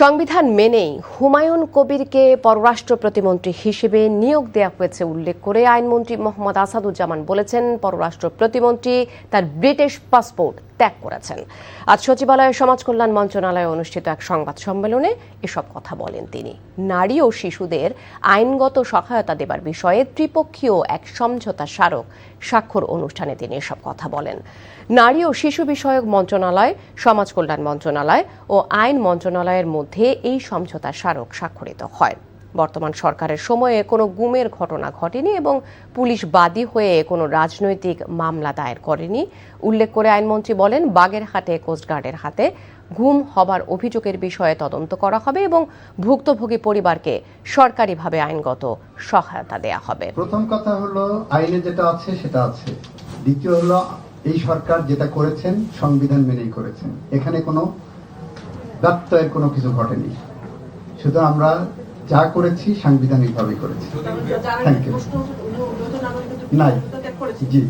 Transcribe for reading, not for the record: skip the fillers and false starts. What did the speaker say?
সংবিধান মেনেই হুমায়ুন কবিরকে পররাষ্ট্র প্রতিমন্ত্রী হিসেবে নিয়োগ দেওয়া হয়েছে উল্লেখ করে আইনমন্ত্রী মোহাম্মদ আসাদুজ্জামান বলেছেন, পররাষ্ট্র প্রতিমন্ত্রী তার ব্রিটিশ পাসপোর্ট ত্যাগ করেছেন। আজ সচিবালয়ে সমাজ কল্যাণ মন্ত্রণালয়ে অনুষ্ঠিত এক সংবাদ সম্মেলনে এসব কথা বলেন তিনি। নারী ও শিশুদের আইনগত সহায়তা দেবার বিষয়ে ত্রিপক্ষীয় এক সমঝোতা স্মারক স্বাক্ষর অনুষ্ঠানে তিনি এসব কথা বলেন। নারী ও শিশু বিষয়ক মন্ত্রণালয়, সমাজ কল্যাণ মন্ত্রণালয় ও আইন মন্ত্রণালয়ের মধ্যে এই সমঝোতা স্মারক স্বাক্ষরিত হয়। বর্তমান সরকারের সময়ে কোনো গুমের ঘটনা ঘটেনি এবং পুলিশ বাদী হয়ে কোনো রাজনৈতিক মামলা দায়ের করেনি উল্লেখ করে আইনমন্ত্রী বলেন, বাগেরহাটে কোস্টগার্ডের হাতে গুম হবার অভিযোগের বিষয়ে তদন্ত করা হবে এবং ভুক্তভোগী পরিবারকে সরকারিভাবে আইনগত সহায়তা দেয়া হবে। প্রথম কথা হলো, আইনে যেটা আছে সেটা আছে। দ্বিতীয় হলো, এই সরকার যেটা করেছেন সংবিধান মেনেই করেছেন, এখানে কোনো ব্যত্যয়ের কোনো কিছু ঘটেনি। শুধু আমরা যা করেছি সাংবিধানিকভাবে করেছি। Thank you. নাই, জি।